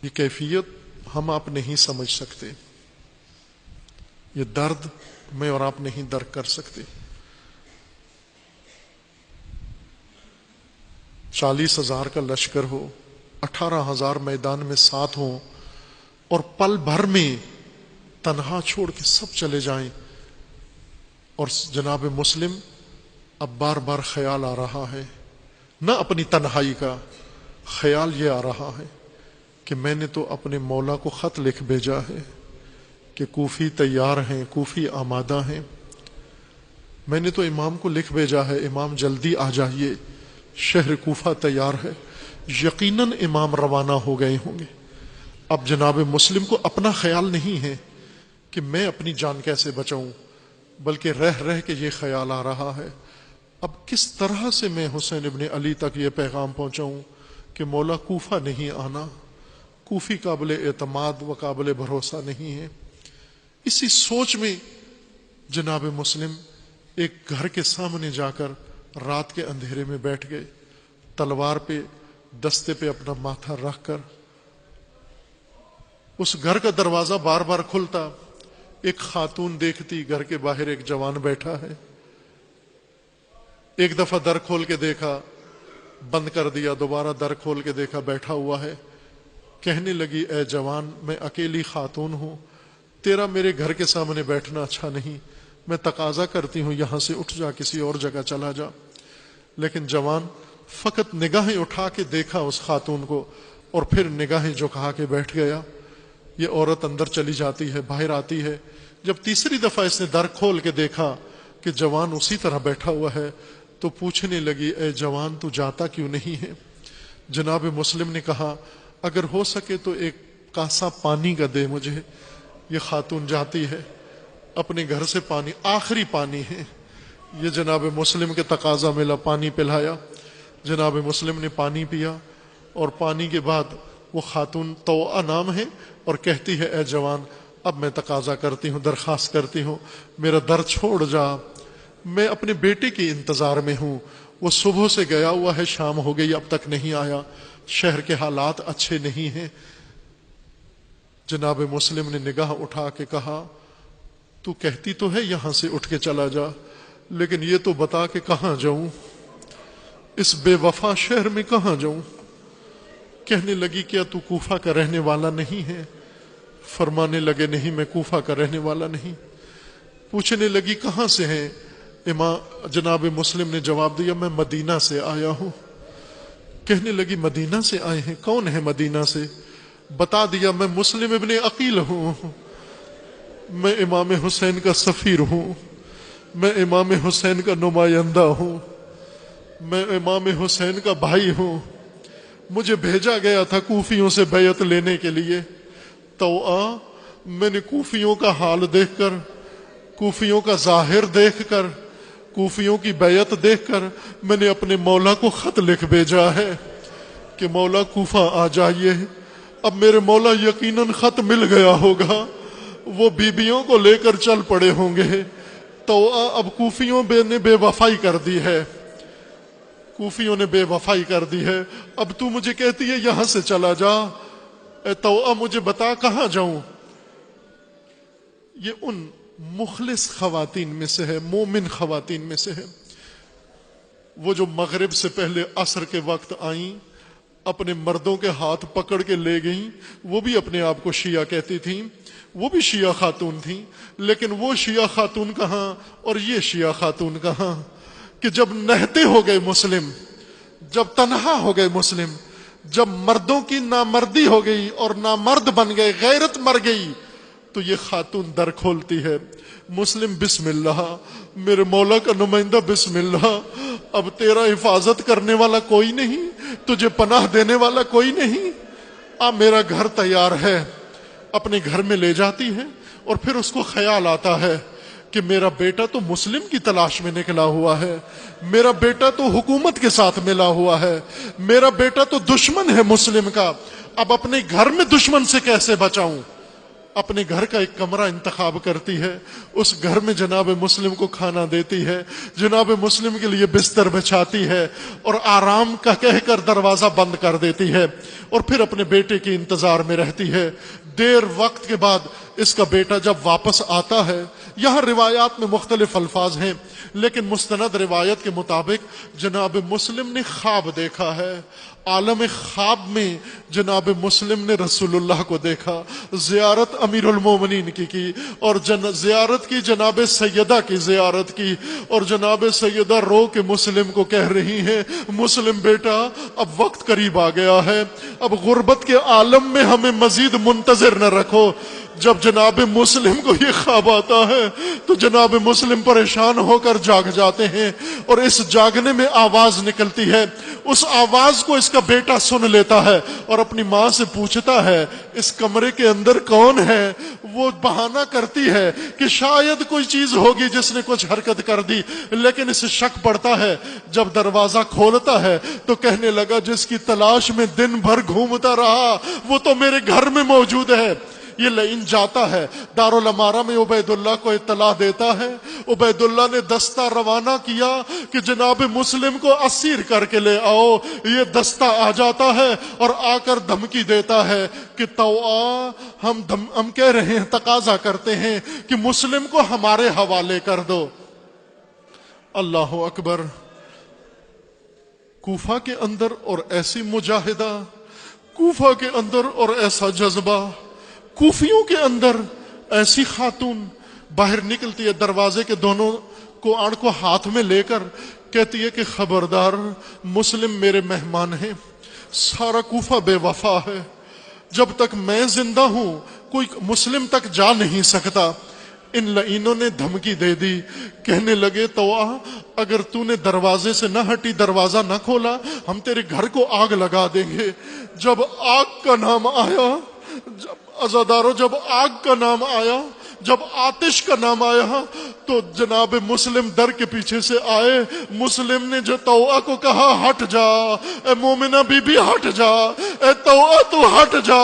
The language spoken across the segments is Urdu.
یہ کیفیت ہم آپ نہیں سمجھ سکتے، یہ درد میں اور آپ نہیں درک کر سکتے۔ 40,000 کا لشکر ہو، 18,000 میدان میں ساتھ ہوں، اور پل بھر میں تنہا چھوڑ کے سب چلے جائیں، اور جناب مسلم اب بار بار خیال آ رہا ہے، نہ اپنی تنہائی کا خیال، یہ آ رہا ہے کہ میں نے تو اپنے مولا کو خط لکھ بھیجا ہے کہ کوفی تیار ہیں، کوفی آمادہ ہیں، میں نے تو امام کو لکھ بھیجا ہے امام جلدی آ جائیے، شہر کوفہ تیار ہے۔ یقیناً امام روانہ ہو گئے ہوں گے۔ اب جناب مسلم کو اپنا خیال نہیں ہے کہ میں اپنی جان کیسے بچاؤں، بلکہ رہ رہ کے یہ خیال آ رہا ہے اب کس طرح سے میں حسین ابن علی تک یہ پیغام پہنچاؤں کہ مولا کوفہ نہیں آنا، کوفی قابل اعتماد و قابل بھروسہ نہیں ہے۔ اسی سوچ میں جناب مسلم ایک گھر کے سامنے جا کر رات کے اندھیرے میں بیٹھ گئے، تلوار پہ دستے پہ اپنا ماتھا رکھ کر۔ اس گھر کا دروازہ بار بار کھلتا، ایک خاتون دیکھتی گھر کے باہر ایک جوان بیٹھا ہے، ایک دفعہ در کھول کے دیکھا، بند کر دیا، دوبارہ در کھول کے دیکھا بیٹھا ہوا ہے۔ کہنے لگی اے جوان، میں اکیلی خاتون ہوں، تیرا میرے گھر کے سامنے بیٹھنا اچھا نہیں، میں تقاضا کرتی ہوں یہاں سے اٹھ جا، کسی اور جگہ چلا جا۔ لیکن جوان فقط نگاہیں اٹھا کے دیکھا اس خاتون کو، اور پھر نگاہیں جھکا کے بیٹھ گیا۔ یہ عورت اندر چلی جاتی ہے، باہر آتی ہے۔ جب تیسری دفعہ اس نے در کھول کے دیکھا کہ جوان اسی طرح بیٹھا ہوا ہے تو پوچھنے لگی اے جوان تو جاتا کیوں نہیں ہے؟ جناب مسلم نے کہا اگر ہو سکے تو ایک کاسا پانی کا دے مجھے۔ یہ خاتون جاتی ہے، اپنے گھر سے پانی، آخری پانی ہے، یہ جناب مسلم کے تقاضا ملا، پانی پلایا۔ جناب مسلم نے پانی پیا، اور پانی کے بعد وہ خاتون توأ نام ہے، اور کہتی ہے اے جوان اب میں تقاضا کرتی ہوں، درخواست کرتی ہوں، میرا در چھوڑ جا، میں اپنے بیٹے کے انتظار میں ہوں، وہ صبح سے گیا ہوا ہے، شام ہو گئی اب تک نہیں آیا، شہر کے حالات اچھے نہیں ہیں۔ جناب مسلم نے نگاہ اٹھا کے کہا تو کہتی تو ہے یہاں سے اٹھ کے چلا جا، لیکن یہ تو بتا کہ کہاں جاؤں، اس بے وفا شہر میں کہاں جاؤں؟ کہنے لگی کیا تو کوفہ کا رہنے والا نہیں ہے؟ فرمانے لگے نہیں، میں کوفہ کا رہنے والا نہیں۔ پوچھنے لگی کہاں سے ہیں؟ جناب مسلم نے جواب دیا میں مدینہ سے آیا ہوں۔ کہنے لگی مدینہ سے آئے ہیں، کون ہے مدینہ سے؟ بتا دیا میں مسلم ابن عقیل ہوں، میں امام حسین کا سفیر ہوں، میں امام حسین کا نمائندہ ہوں، میں امام حسین کا بھائی ہوں، مجھے بھیجا گیا تھا کوفیوں سے بیعت لینے کے لیے۔ تو میں نے کوفیوں کا حال دیکھ کر، کوفیوں کا ظاہر دیکھ کر، کوفیوں کی بیعت دیکھ کر میں نے اپنے مولا کو خط لکھ بھیجا ہے کہ مولا کوفہ آ جائیے۔ اب میرے مولا یقیناً خط مل گیا ہوگا، وہ بیبیوں کو لے کر چل پڑے ہوں گے۔ تو اب کوفیوں نے بے وفائی کر دی ہے، کوفیوں نے بے وفائی کر دی ہے، اب تو مجھے کہتی ہے یہاں سے چلا جا، تو اب مجھے بتا کہاں جاؤں؟ یہ ان مخلص خواتین میں سے ہے، مومن خواتین میں سے ہے، وہ جو مغرب سے پہلے عصر کے وقت آئیں، اپنے مردوں کے ہاتھ پکڑ کے لے گئیں۔ وہ بھی اپنے آپ کو شیعہ کہتی تھیں، وہ بھی شیعہ خاتون تھیں، لیکن وہ شیعہ خاتون کہاں اور یہ شیعہ خاتون کہاں کہ جب نہتے ہو گئے مسلم، جب تنہا ہو گئے مسلم، جب مردوں کی نامردی ہو گئی اور نامرد بن گئے، غیرت مر گئی، تو یہ خاتون در کھولتی ہے، مسلم بسم اللہ، میرے مولا کا نمائندہ بسم اللہ، اب تیرا حفاظت کرنے والا کوئی نہیں، تجھے پناہ دینے والا کوئی نہیں، میرا گھر تیار ہے۔ اپنے گھر میں لے جاتی ہے، اور پھر اس کو خیال آتا ہے کہ میرا بیٹا تو مسلم کی تلاش میں نکلا ہوا ہے، میرا بیٹا تو حکومت کے ساتھ ملا ہوا ہے، میرا بیٹا تو دشمن ہے مسلم کا، اب اپنے گھر میں دشمن سے کیسے بچاؤں؟ اپنے گھر کا ایک کمرہ انتخاب کرتی ہے، اس گھر میں جناب مسلم کو کھانا دیتی ہے، جناب مسلم کے لیے بستر بچھاتی ہے اور آرام کا کہہ کر دروازہ بند کر دیتی ہے، اور پھر اپنے بیٹے کے انتظار میں رہتی ہے۔ دیر وقت کے بعد اس کا بیٹا جب واپس آتا ہے، یہاں روایات میں مختلف الفاظ ہیں، لیکن مستند روایت کے مطابق جناب مسلم نے خواب دیکھا ہے۔ عالم خواب میں جناب مسلم نے رسول اللہ کو دیکھا، زیارت امیر المومنین کی اور زیارت کی جناب سیدہ کی زیارت کی، اور جناب سیدہ رو کے مسلم کو کہہ رہی ہیں مسلم بیٹا اب وقت قریب آ گیا ہے، اب غربت کے عالم میں ہمیں مزید منتظر نہ رکھو۔ جب جناب مسلم کو یہ خواب آتا ہے تو جناب مسلم پریشان ہو کر جاگ جاتے ہیں، اور اس جاگنے میں آواز نکلتی ہے، اس آواز کو اس کا بیٹا سن لیتا ہے اور اپنی ماں سے پوچھتا ہے اس کمرے کے اندر کون ہے؟ وہ بہانہ کرتی ہے کہ شاید کوئی چیز ہوگی جس نے کچھ حرکت کر دی، لیکن اسے شک پڑتا ہے۔ جب دروازہ کھولتا ہے تو کہنے لگا جس کی تلاش میں دن بھر گھومتا رہا وہ تو میرے گھر میں موجود ہے۔ یہ لعین جاتا ہے دارالامارہ میں، عبید اللہ کو اطلاع دیتا ہے، عبید اللہ نے دستہ روانہ کیا کہ جناب مسلم کو اسیر کر کے لے آؤ۔ یہ دستہ آ جاتا ہے اور آ کر دھمکی دیتا ہے کہ ہم کہہ رہے ہیں، تقاضا کرتے ہیں کہ مسلم کو ہمارے حوالے کر دو۔ اللہ اکبر! کوفہ کے اندر اور ایسی مجاہدہ، کوفہ کے اندر اور ایسا جذبہ، کوفیوں کے اندر ایسی خاتون باہر نکلتی ہے دروازے کے دونوں کوڑ کو ہاتھ میں لے کر، کہتی ہے کہ خبردار مسلم میرے مہمان ہیں، سارا کوفہ بے وفا ہے، جب تک میں زندہ ہوں کوئی مسلم تک جا نہیں سکتا۔ ان لعینوں نے دھمکی دے دی، کہنے لگے تو اگر تو نے دروازے سے نہ ہٹی، دروازہ نہ کھولا، ہم تیرے گھر کو آگ لگا دیں گے۔ جب آگ کا نام آیا، عزادارو، جب آگ کا نام آیا، جب آتش کا نام آیا تو جناب مسلم در کے پیچھے سے آئے۔ مسلم نے جو توعہ کو کہا ہٹ جا، اے مومنہ بی بی ہٹ جا، اے توعہ تو ہٹ جا۔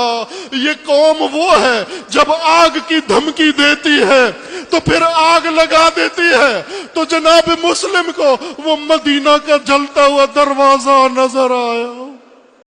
یہ قوم وہ ہے جب آگ کی دھمکی دیتی ہے تو پھر آگ لگا دیتی ہے۔ تو جناب مسلم کو وہ مدینہ کا جلتا ہوا دروازہ نظر آیا۔